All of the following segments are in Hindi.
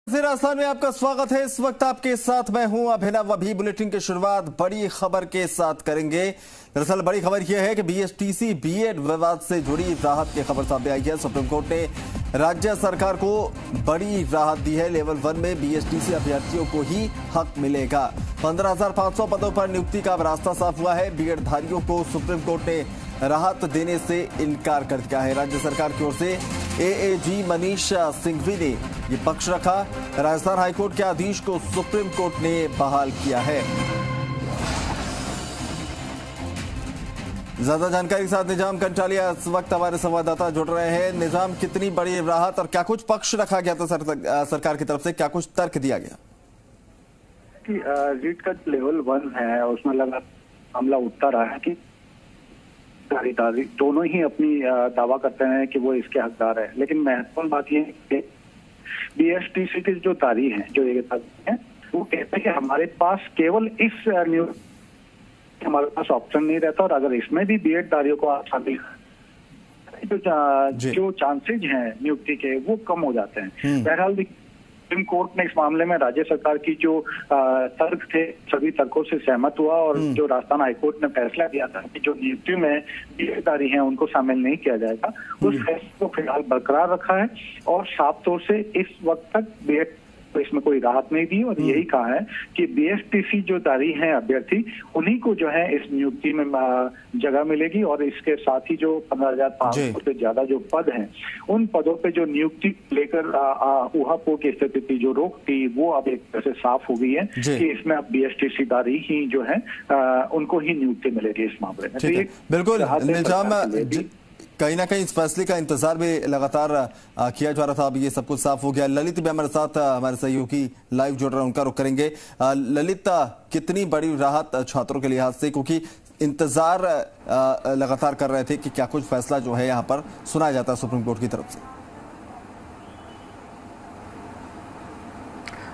राजस्थान में आपका स्वागत है। इस वक्त आपके साथ मैं हूं अभिनव। अभी बुलेटिन की शुरुआत बड़ी खबर के साथ करेंगे। दरअसल बड़ी खबर यह है कि बीएसटीसी बीएड विवाद से जुड़ी राहत की खबर सामने आई है। सुप्रीम कोर्ट ने राज्य सरकार को बड़ी राहत दी है। लेवल 1 में बीएसटीसी अभ्यर्थियों को ही हक मिलेगा। 15,500 पदों पर नियुक्ति का रास्ता साफ हुआ है। बीएड धारियों को सुप्रीम कोर्ट ने राहत देने से इनकार कर दिया है। राज्य सरकार की ओर से एएजी मनीष सिंघवी ने ये पक्ष रखा। राजस्थान हाईकोर्ट के आदेश को सुप्रीम कोर्ट ने बहाल किया है। ज्यादा जानकारी के साथ निजाम कंटालिया इस वक्त हमारे संवाददाता जुड़ रहे हैं। निजाम, कितनी बड़ी राहत और क्या कुछ पक्ष रखा गया था सरकार की तरफ से, क्या कुछ तर्क दिया गया? रीट का लेवल 1 है, उसमें लगा मामला उठता रहा है कि दोनों ही अपनी दावा करते हैं कि वो इसके हकदार है। लेकिन महत्वपूर्ण बात यह है कि बीएसटीसी के जो तारीख हैं, जो ये तारीख हैं, वो कहते हैं कि हमारे पास केवल इस हमारे पास ऑप्शन नहीं रहता, और अगर इसमें भी बीएड धारियों को आप शामिल जो चांसेज हैं नियुक्ति के, वो कम हो जाते हैं। बहरहाल सुप्रीम कोर्ट ने इस मामले में राज्य सरकार की जो तर्क थे, सभी तर्कों से सहमत हुआ, और जो राजस्थान हाईकोर्ट ने फैसला दिया था कि जो नियुक्ति में बीएडधारी हैं उनको शामिल नहीं किया जाएगा, उस फैसले को फिलहाल बरकरार रखा है और साफ तौर से इस वक्त तक बीएड तो इसमें कोई राहत नहीं दी, और यही कहा है कि बीएसटीसी जो धारी हैं अभ्यर्थी, उन्हीं को जो है इस नियुक्ति में जगह मिलेगी, और इसके साथ ही जो 15,500 से ज्यादा जो पद हैं, उन पदों पे जो नियुक्ति लेकर ऊहापोह की स्थिति थी, जो रोक थी, वो अब एक तरह से साफ हो गई है कि इसमें अब बीएसटीसी धारी ही जो है उनको ही नियुक्ति मिलेगी इस मामले में। तो बिल्कुल निजाम, कहीं ना कहीं इस फैसले का इंतजार भी लगातार किया जा रहा था। अब ये सब कुछ साफ हो गया। ललित भी हमारे साथ, हमारे सहयोगी लाइव जुड़ रहे हैं, उनका रुख करेंगे। ललित, कितनी बड़ी राहत छात्रों के लिहाज से, क्योंकि इंतजार लगातार कर रहे थे कि क्या कुछ फैसला जो है यहाँ पर सुनाया जाता है सुप्रीम कोर्ट की तरफ से?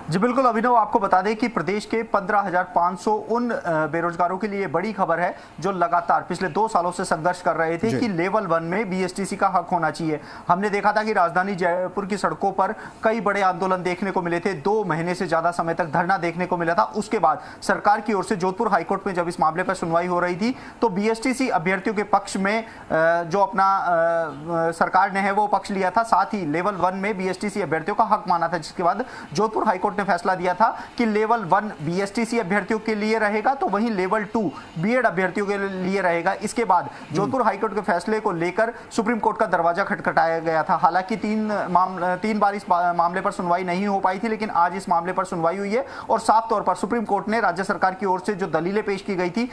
जी बिल्कुल अभिनव, आपको बता दें कि प्रदेश के 15,500 उन बेरोजगारों के लिए बड़ी खबर है जो लगातार पिछले 2 सालों से संघर्ष कर रहे थे कि लेवल 1 में बीएसटीसी का हक होना चाहिए। हमने देखा था कि राजधानी जयपुर की सड़कों पर कई बड़े आंदोलन देखने को मिले थे। 2 महीने से ज्यादा समय तक धरना देखने को मिला था। उसके बाद सरकार की ओर से जोधपुर हाईकोर्ट में जब इस मामले पर सुनवाई हो रही थी, तो बीएसटीसी अभ्यर्थियों के पक्ष में जो अपना सरकार ने है वो पक्ष लिया था, साथ ही लेवल 1 में बीएसटीसी अभ्यर्थियों का हक माना था। जिसके बाद जोधपुर हाईकोर्ट ने फैसला दिया था कि लेवल 1 बीएसटीसी अभ्यर्थियों के लिए रहेगा, तो वहीं लेवल 2 बीएड अभ्यर्थियों के लिए रहेगा। इसके बाद जोधपुर हाईकोर्ट के फैसले को लेकर सुप्रीम कोर्ट का दरवाजा खटखटाया गया था। हालांकि 3 बार इस मामले पर सुनवाई नहीं हो पाई थी, लेकिन आज इस मामले पर सुनवाई हुई है, और साफ तौर पर सुप्रीम कोर्ट ने राज्य सरकार की ओर से जो दलीलें पेश की गई थी,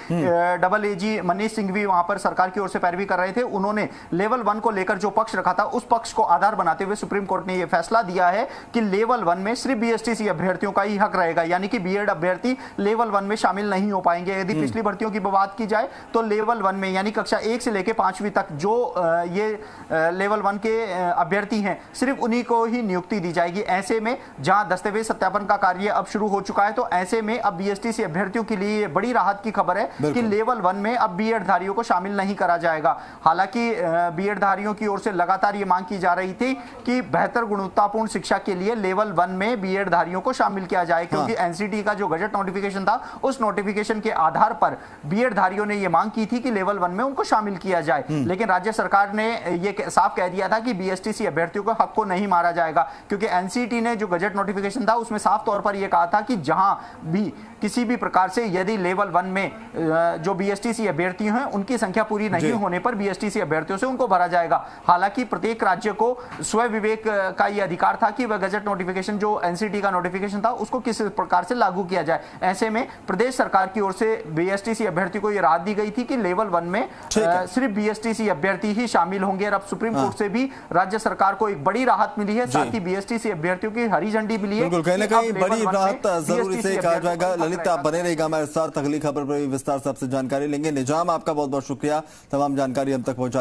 डबल एजी मनीष सिंघवी वहां पर सरकार की ओर से पैरवी कर रहे थे, उन्होंने लेवल 1 को लेकर जो पक्ष रखा था, उस पक्ष को आधार बनाते हुए सुप्रीम कोर्ट ने यह फैसला दिया है कि लेवल 1 में सिर्फ बीएसटीसी अभ्यर्थियों का ही हक रहेगा, यानी कि बीएड अभ्यर्थी लेवल 1 में शामिल नहीं हो पाएंगे। यदि पिछली भर्तियों की बात की जाए तो लेवल 1 में यानी कक्षा 1 से लेकर 5वीं तक जो ये लेवल 1 के अभ्यर्थी हैं, सिर्फ उन्हीं को ही नियुक्ति दी जाएगी। ऐसे में जहां दस्तावेज सत्यापन का कार्य अब शुरू हो चुका है, तो ऐसे में अब बीएसटीसी अभ्यर्थियों के लिए बड़ी राहत की खबर है कि लेवल 1 में अब बीएड धारियों को शामिल नहीं करा जाएगा। हालांकि बीएड धारियों की ओर से लगातार ये मांग की जा रही थी कि बेहतर गुणवत्तापूर्ण शिक्षा के लिए लेवल 1 में बीएड धारियों को शामिल किया जाए, क्योंकि एनसीटी का जो गजट नोटिफिकेशन था, उस नोटिफिकेशन के आधार पर बीएड धारियों ने यह मांग की थी कि लेवल 1 में उनको शामिल किया जाए। लेकिन राज्य सरकार ने यह साफ कह दिया था कि बीएसटीसी अभ्यर्थियों के हक को नहीं मारा जाएगा, क्योंकि एनसीटी ने जो गजट नोटिफिकेशन था उसमें साफ तौर पर यह कहा था कि जहां भी किसी भी प्रकार से यदि लेवल 1 में जो बीएसटीसी अभ्यर्थी हैं उनकी संख्या पूरी नहीं होने पर बीएसटीसी अभ्यर्थियों से उनको भरा जाएगा। हालांकि प्रत्येक राज्य को स्वयं विवेक का यह अधिकार था कि वह गजट नोटिफिकेशन जो एनसीटी का नोटिफिकेशन था उसको किस प्रकार से लागू किया जाए। ऐसे में प्रदेश सरकार की ओर से बीएसटीसी अभ्यर्थी को यह राहत दी गई थी कि लेवल 1 में सिर्फ बीएसटीसी अभ्यर्थी ही शामिल होंगे, और अब सुप्रीम कोर्ट से भी राज्य सरकार को एक बड़ी राहत मिली है, साथ ही बीएसटीसी अभ्यर्थियों की हरी झंडी मिली है। बिल्कुल, कहीं ना कहीं बड़ी राहत जरूर इसे कहा जाएगा। ललित, आप बने रहेगा हमारे साथ, अगली खबर पर विस्तार से आपसे जानकारी लेंगे। निजाम, आपका बहुत बहुत शुक्रिया, तमाम जानकारी हम तक पहुंचा